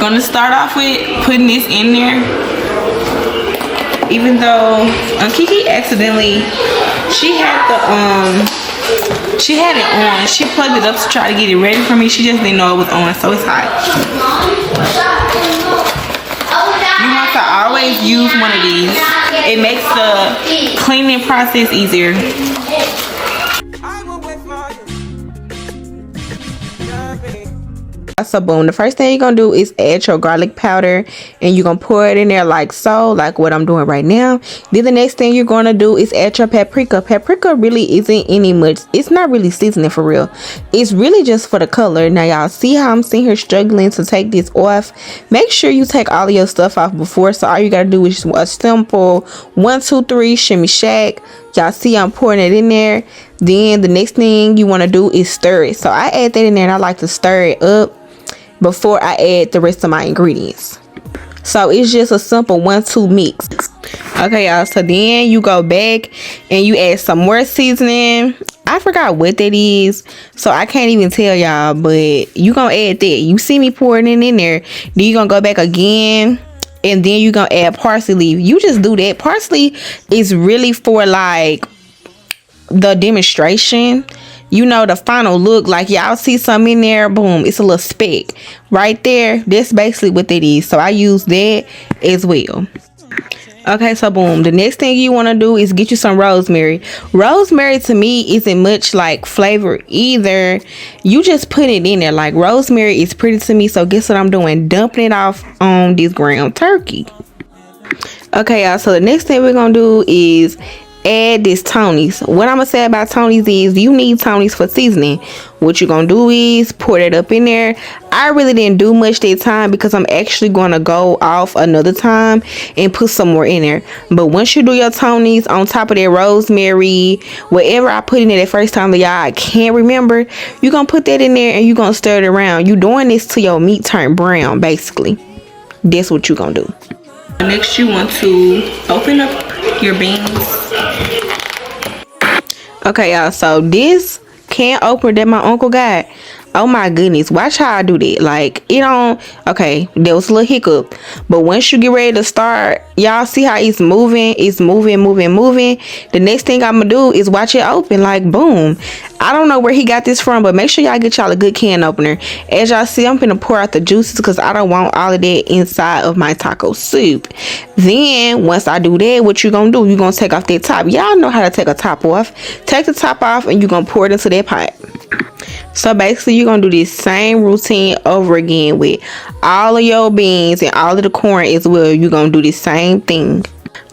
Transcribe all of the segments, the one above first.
Gonna start off with putting this in there. Even though Kiki accidentally, she had it on. She plugged it up to try to get it ready for me. She just didn't know it was on, so it's hot. You want to always use one of these. It makes the cleaning process easier. So boom, the first thing you're gonna do is add your garlic powder, and you're gonna pour it in there like so, like what I'm doing right now. Then the next thing you're gonna do is add your paprika. Paprika really isn't any much, it's not really seasoning for real, it's really just for the color. Now y'all see how I'm sitting here struggling to take this off. Make sure you take all of your stuff off before, so all you gotta do is a simple 1 2 3 shimmy shack. Y'all see I'm pouring it in there. Then the next thing you want to do is stir it. So I add that in there, and I like to stir it up before I add the rest of my ingredients. So it's just a simple 1-2 mix. Okay y'all, so then you go back and you add some more seasoning. I forgot what that is, so I can't even tell y'all, but you gonna add that. You see me pouring it in there. Then you gonna go back again, and then you're gonna add parsley leaf. You just do that. Parsley is really for like the demonstration, you know, the final look. Like y'all see something in there, boom, it's a little speck right there. That's basically what that is, so I use that as well. Okay, so boom, the next thing you want to do is get you some rosemary. Rosemary to me isn't much like flavor either. You just put it in there. Like rosemary is pretty to me, so guess what I'm doing? Dumping it off on this ground turkey. Okay y'all, so the next thing we're gonna do is add this Tony's. What I'm gonna say about Tony's is you need Tony's for seasoning. What you're gonna do is pour that up in there. I really didn't do much that time because I'm actually gonna go off another time and put some more in there. But once you do your Tony's on top of that rosemary, whatever I put in there that first time that y'all I can't remember, you're gonna put that in there and you're gonna stir it around. You doing this till your meat turn brown, basically. That's what you're gonna do. Next you want to open up your beans. Okay y'all, so this can opener that my uncle got, oh my goodness, watch how I do that. Like it don't, okay, there was a little hiccup, but once you get ready to start, y'all see how it's moving. The next thing I'm gonna do is watch it open, like boom. I don't know where he got this from, but make sure y'all get y'all a good can opener. As y'all see, I'm gonna pour out the juices because I don't want all of that inside of my taco soup. Then once I do that, what you gonna do? You gonna take off that top. Y'all know how to take a top off. Take the top off and you gonna pour it into that pot. So basically you're gonna do this same routine over again with all of your beans and all of the corn as well. You're gonna do the same thing.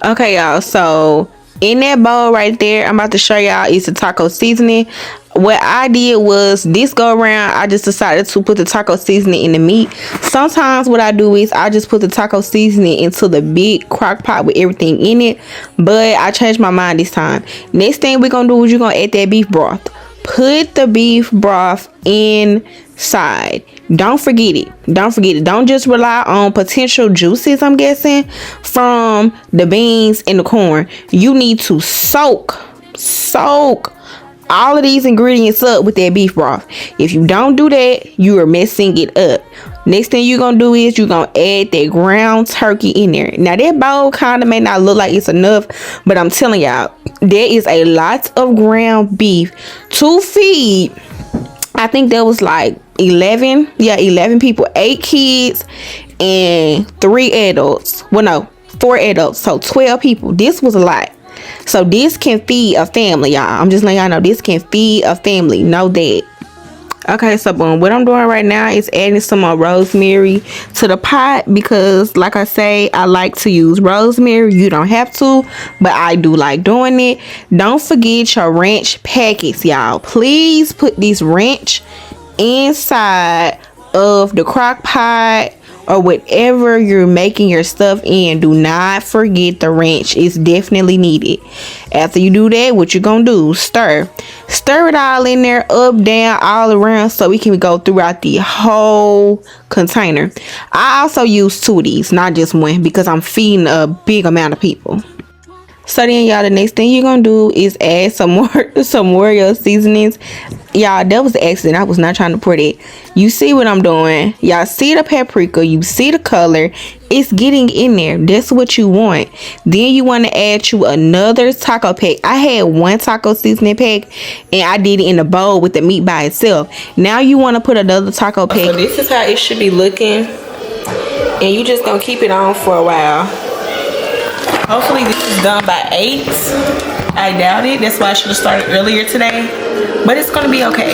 Okay y'all, so in that bowl right there, I'm about to show y'all is the taco seasoning. What I did was this go around, I just decided to put the taco seasoning in the meat. Sometimes what I do is I just put the taco seasoning into the big crock pot with everything in it, but I changed my mind this time. Next thing we're gonna do is you're gonna add that beef broth. Put the beef broth inside. Don't forget it. Don't just rely on potential juices, I'm guessing, from the beans and the corn. You need to soak all of these ingredients up with that beef broth. If you don't do that, you are messing it up. Next thing you're gonna do is you're gonna add that ground turkey in there. Now that bowl kind of may not look like it's enough, but I'm telling y'all, there is a lot of ground beef to feed. I think there was like 11 people, 8 kids and 3 adults. Well, no, 4 adults, so 12 people. This was a lot. So this can feed a family, y'all. I'm just letting y'all know this can feed a family. Know that. Okay, so boom, what I'm doing right now is adding some more rosemary to the pot because like I say, I like to use rosemary. You don't have to, but I do like doing it. Don't forget your ranch packets, y'all. Please put this ranch inside of the crock pot or whatever you're making your stuff in. Do not forget the ranch. It's definitely needed. After you do that, what you're gonna do, stir it all in there, up, down, all around, so we can go throughout the whole container. I also use 2 of these, not just one, because I'm feeding a big amount of people. So then, y'all, the next thing you're gonna do is add some more of your seasonings. Y'all, that was the accident. I was not trying to put it. You see what I'm doing? Y'all see the paprika, you see the color, it's getting in there. That's what you want. Then you want to add you another taco pack. I had one taco seasoning pack and I did it in a bowl with the meat by itself. Now you want to put another taco pack. So this is how it should be looking, and you just gonna keep it on for a while. Hopefully this is done by 8. I doubt it. That's why I should have started earlier today. But it's gonna be okay.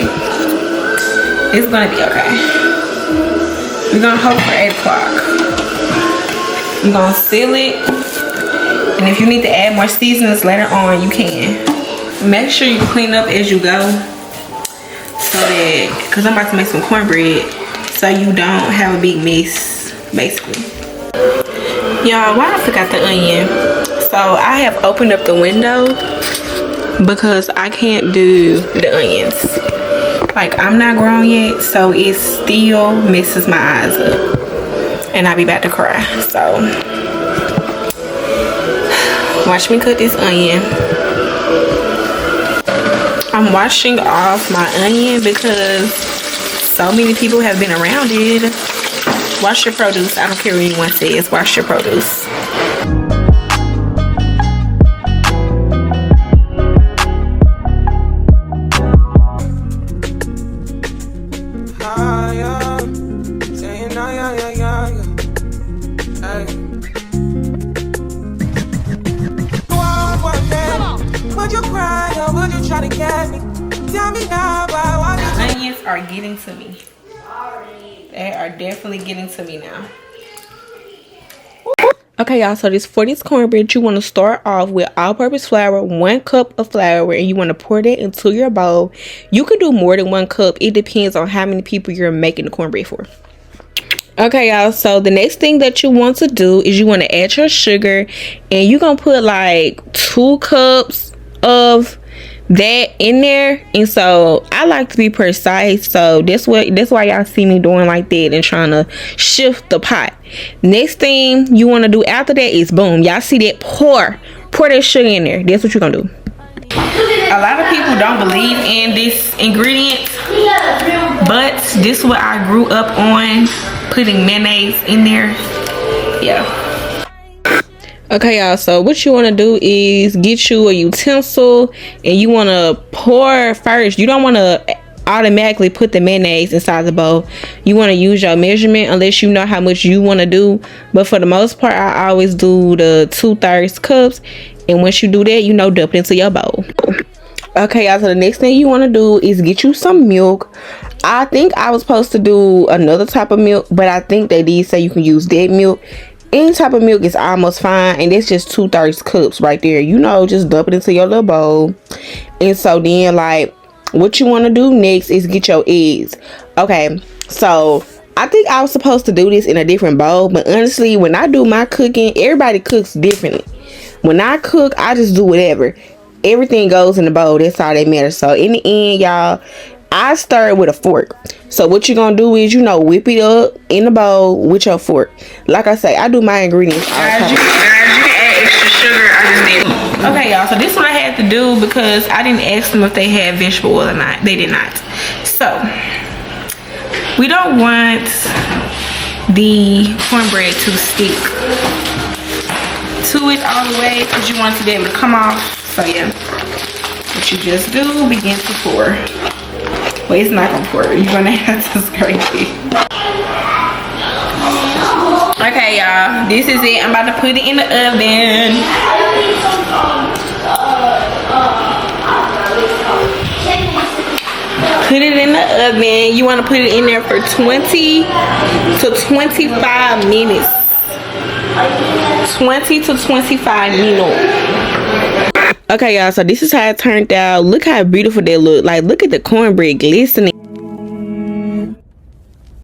It's gonna be okay. We're gonna hope for 8 o'clock. You're gonna seal it. And if you need to add more seasonings later on, you can. Make sure you clean up as you go. So that, cause I'm about to make some cornbread, so you don't have a big mess, basically. Y'all, why I forgot the onion? So I have opened up the window because I can't do the onions. Like, I'm not grown yet, so it still messes my eyes up. And I be about to cry. So watch me cut this onion. I'm washing off my onion because so many people have been around it. Wash your produce. I don't care what anyone says. Wash your produce. Onions are getting to me. They are definitely getting to me now. Okay, y'all, so for this cornbread, you want to start off with all-purpose flour, 1 cup of flour, and you want to pour that into your bowl. You could do more than 1 cup. It depends on how many people you're making the cornbread for. Okay, y'all, so the next thing that you want to do is you want to add your sugar, and you're going to put like 2 cups of that in there. And so I like to be precise, so that's why y'all see me doing like that and trying to shift the pot. Next thing you want to do after that is, boom, y'all see that, pour that sugar in there. That's what you're gonna do. A lot of people don't believe in this ingredient, but this is what I grew up on, putting mayonnaise in there. Yeah. Okay, y'all, so what you want to do is get you a utensil and you want to pour first. You don't want to automatically put the mayonnaise inside the bowl. You want to use your measurement unless you know how much you want to do, but for the most part I always do the 2/3 cups, and once you do that, you know, dump it into your bowl. Okay, y'all, so the next thing you want to do is get you some milk. I think I was supposed to do another type of milk, but I think they did say you can use that milk. Any type of milk is almost fine, and it's just 2/3 cups right there. You know, just dump it into your little bowl. And so then, like, what you want to do next is get your eggs. Okay, so I think I was supposed to do this in a different bowl, but honestly, when I do my cooking, everybody cooks differently. When I cook, I just do whatever. Everything goes in the bowl. That's all that matters. So in the end, y'all, I stir with a fork. So what you're gonna do is, you know, whip it up in the bowl with your fork. Like I say, I do my ingredients all the time. You can add extra sugar. I just did. Okay, y'all, so this is what I had to do because I didn't ask them if they had vegetable oil or not. They did not. So we don't want the cornbread to stick to it all the way because you want it to be able to come off. So yeah, what you just do, begin to pour. Well, it's not gonna pour. You're gonna have to scrape it. Okay, y'all, this is it. I'm about to put it in the oven. Put it in the oven. You want to put it in there for 20 to 25 minutes. 20 to 25 minutes. Okay, y'all, so this is how it turned out. Look how beautiful they look. Like, look at the cornbread glistening.